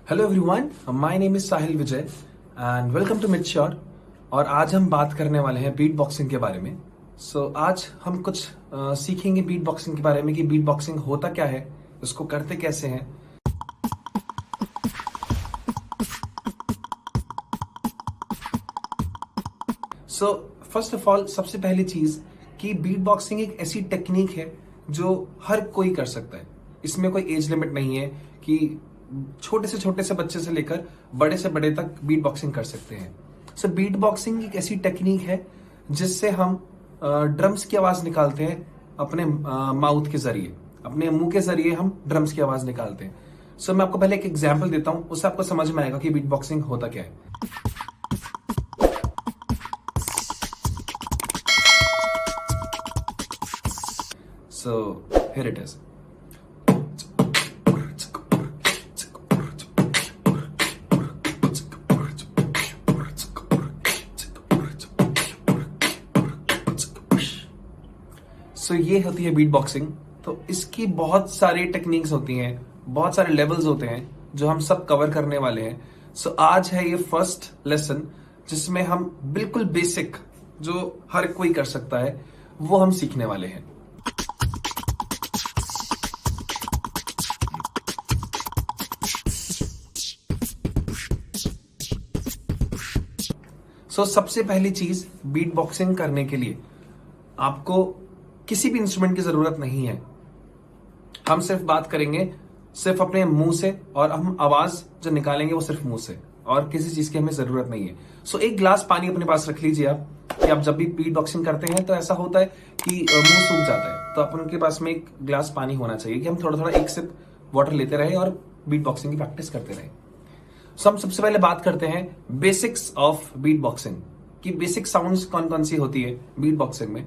Hello everyone, my name is Sahil Vijay and welcome to मिडश्योर। और आज हम बात करने वाले हैं बीट बॉक्सिंग के बारे में। आज हम कुछ सीखेंगे बीट बॉक्सिंग के बारे में कि बीट बॉक्सिंग होता क्या है, उसको करते कैसे हैं। फर्स्ट ऑफ ऑल, सबसे पहली चीज कि बीट बॉक्सिंग एक ऐसी टेक्निक है जो हर कोई कर सकता है। इसमें कोई एज लिमिट नहीं है कि छोटे से बच्चे से लेकर बड़े से बड़े तक बीट बॉक्सिंग कर सकते हैं। बीट बॉक्सिंग एक ऐसी टेक्निक है जिससे हम ड्रम्स की आवाज निकालते हैं अपने माउथ के जरिए, अपने मुंह के जरिए हम ड्रम्स की आवाज निकालते हैं। मैं आपको पहले एक एग्जाम्पल देता हूं, उससे आपको समझ में आएगा कि बीट बॉक्सिंग होता क्या है। Here it is. ये होती है बीट बॉक्सिंग। तो इसकी बहुत सारी टेक्निक्स होती हैं, बहुत सारे लेवल्स होते हैं जो हम सब कवर करने वाले हैं। आज है ये फर्स्ट लेसन जिसमें हम बिल्कुल बेसिक, जो हर कोई कर सकता है, वो हम सीखने वाले हैं। सबसे पहली चीज, बीट बॉक्सिंग करने के लिए आपको किसी भी इंस्ट्रूमेंट की जरूरत नहीं है। हम सिर्फ बात करेंगे सिर्फ अपने मुंह से, और हम आवाज जो निकालेंगे वो सिर्फ मुंह से, और किसी चीज की हमें जरूरत नहीं है। एक ग्लास पानी अपने पास रख लीजिए आप, कि आप जब भी बीट बॉक्सिंग करते हैं तो ऐसा होता है कि मुंह सूख जाता है, तो अपन के पास में एक ग्लास पानी होना चाहिए कि हम थोड़ा थोड़ा एक सिप वाटर लेते रहे और बीट बॉक्सिंग की प्रैक्टिस करते रहे। हम सबसे पहले बात करते हैं बेसिक्स ऑफ बीट बॉक्सिंग की बेसिक साउंड्स कौन कौन सी होती है बीट बॉक्सिंग में।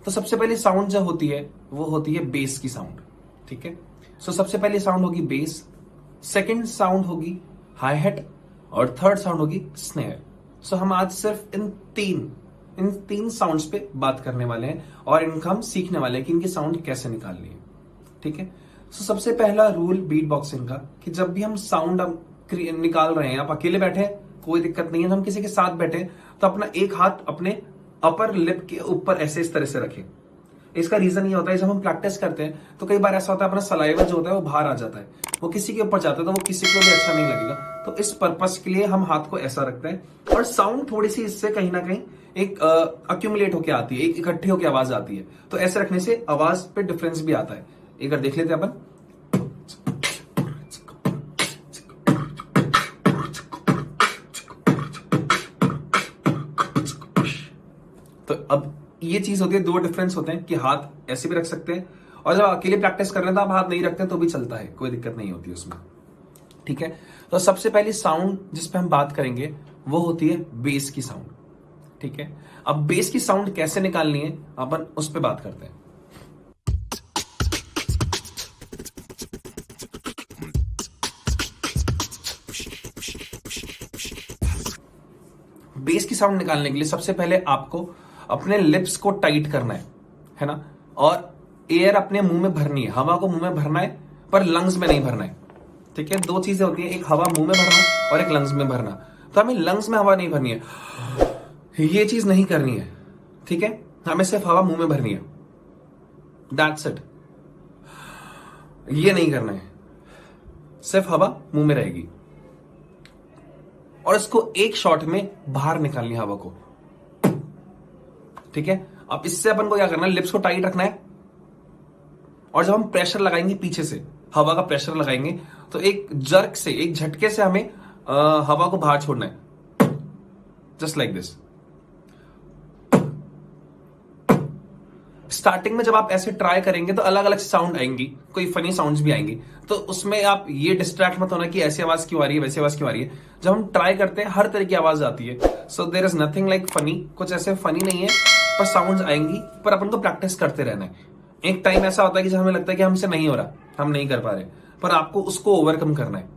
तो सबसे पहली साउंड जो होती है वो होती है बेस की साउंड। ठीक है, सबसे पहली साउंड होगी बेस, सेकंड साउंड होगी हाई हैट, और थर्ड साउंड होगी स्नेयर। हम आज सिर्फ इन तीन साउंड्स पे बात करने वाले हैं, और इनका हम सीखने वाले हैं कि इनकी साउंड कैसे निकालनी है। ठीक है, सबसे पहला रूल बीट बॉक्सिंग का कि जब भी हम साउंड निकाल रहे हैं, आप अकेले बैठे कोई दिक्कत नहीं है, हम किसी के साथ बैठे तो अपना एक हाथ अपने अपर लिप के ऊपर ऐसे इस तरह से रखें। इसका रीजन ये होता है, जब हम प्रैक्टिस करते हैं तो कई बार ऐसा होता है अपना सलाइवा जो होता है वो बाहर आ जाता है, वो किसी के ऊपर जाता है तो वो किसी को भी अच्छा नहीं लगेगा। तो इस पर्पस के लिए हम हाथ को ऐसा रखते हैं, और साउंड थोड़ी सी इससे कहीं ना कहीं एक अक्यूमुलेट होके आती है, एक इकट्ठी होके आवाज आती है। तो ऐसे रखने से आवाज पे डिफरेंस भी आता है। एक बार देख लेते हैं अपन। तो अब ये चीज होती है, दो डिफरेंस होते हैं कि हाथ ऐसे भी रख सकते हैं, और जब अकेले प्रैक्टिस कर रहे हैं तो आप हाथ नहीं रखते तो भी चलता है, कोई दिक्कत नहीं होती उसमें। ठीक है, तो सबसे पहली साउंड जिस पे हम बात करेंगे वो होती है बेस की साउंड। ठीक है, अब बेस की साउंड कैसे निकालनी है अपन उस पे बात करते हैं। बेस की साउंड निकालने के लिए सबसे पहले आपको अपने लिप्स को टाइट करना है ना, और एयर अपने मुंह में भरनी है, हवा को मुंह में भरना है, पर लंग्स में नहीं भरना है। ठीक है, दो चीजें होती हैं, एक हवा मुंह में भरना और एक लंग्स में भरना। तो हमें लंग्स में हवा नहीं भरनी है, ये चीज नहीं करनी है। ठीक है, हमें सिर्फ हवा मुंह में भरनी है, दैट्स इट। ये नहीं करना है, सिर्फ हवा मुंह में रहेगी, और इसको एक शॉट में बाहर निकालनी है हवा को। ठीक है, अब इससे अपन को क्या करना है, लिप्स को टाइट रखना है, और जब हम प्रेशर लगाएंगे पीछे से, हवा का प्रेशर लगाएंगे, तो एक जर्क से, एक झटके से हमें हवा को बाहर छोड़ना है, जस्ट लाइक दिस। स्टार्टिंग में जब आप ऐसे ट्राई करेंगे तो अलग अलग साउंड आएंगी, कोई फनी साउंड्स भी आएंगी, तो उसमें आप ये डिस्ट्रैक्ट मत होना कि ऐसी आवाज क्यों आ रही है, वैसी आवाज क्यों आ रही है। जब हम ट्राई करते हैं हर तरह की आवाज आती है। There is nothing like funny, कुछ ऐसे फनी नहीं है, पर साउंड्स आएंगी, पर अपन को प्रैक्टिस करते रहना है। एक टाइम ऐसा होता है कि जब हमें लगता है कि हमसे नहीं हो रहा, हम नहीं कर पा रहे, पर आपको उसको ओवरकम करना है।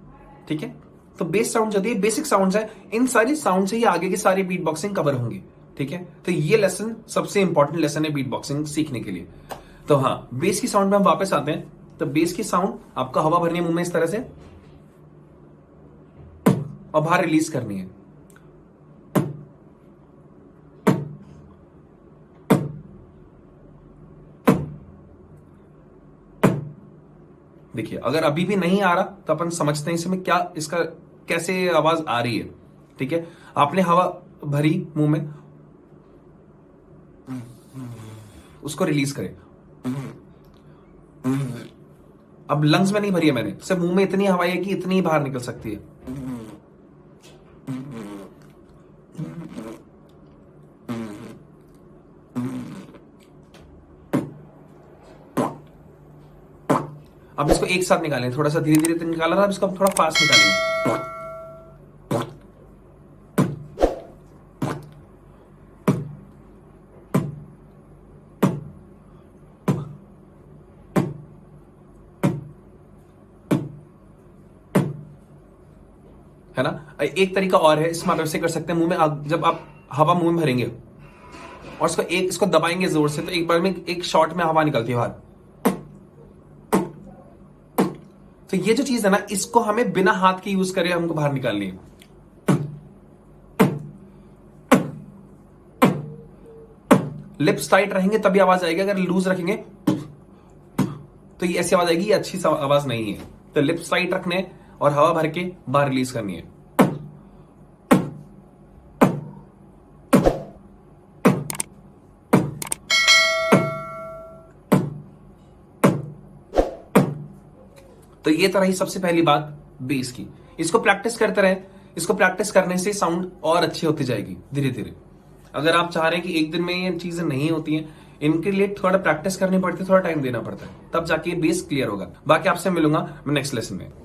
ठीक है, तो बेस साउंड जो है बेसिक साउंड्स है, इन सारी साउंड से ही आगे की सारी बीट बॉक्सिंग कवर होंगी। ठीक है, तो ये लेसन सबसे इंपॉर्टेंट लेसन है बीट बॉक्सिंग सीखने के लिए। तो हाँ, बेस की साउंड में हम वापस आते हैं। तो बेस की साउंड आपको हवा भरनी है मुंह में इस तरह से और बाहर रिलीज करनी है। देखिए, अगर अभी भी नहीं आ रहा तो अपन समझते हैं इसमें क्या, इसका कैसे आवाज आ रही है। ठीक है, आपने हवा भरी मुंह में, उसको रिलीज करें। अब लंग्स में नहीं भरी है मैंने, सिर्फ मुंह में इतनी हवा है कि इतनी ही बाहर निकल सकती है। अब इसको एक साथ निकालें, थोड़ा सा धीरे धीरे निकाला था, अब इसको थोड़ा फास्ट निकालेंगे। है ना, एक तरीका और है, इसमें आप ऐसे कर सकते हैं, मुंह में जब आप हवा मुंह में भरेंगे और इसको दबाएंगे जोर से, तो एक बार में एक शॉट में हवा निकलती है बाहर। तो ये जो चीज है ना, इसको हमें बिना हाथ के यूज करे हमको बाहर निकालनी है। लिप्स टाइट रहेंगे तभी आवाज आएगी, अगर लूज रखेंगे तो ये ऐसी आवाज आएगी, ये अच्छी आवाज नहीं है। तो लिप्स टाइट रखने और हवा भर के बाहर रिलीज करनी है। तो ये तरह ही सबसे पहली बात बेस की, इसको प्रैक्टिस करते रहे। इसको प्रैक्टिस करने से साउंड और अच्छी होती जाएगी धीरे धीरे। अगर आप चाह रहे हैं कि एक दिन में ये चीजें नहीं होती हैं, इनके लिए थोड़ा प्रैक्टिस करनी पड़ती है, थोड़ा टाइम देना पड़ता है, तब जाके बेस क्लियर होगा। बाकी आपसे मिलूंगा मैं नेक्स्ट लेसन में।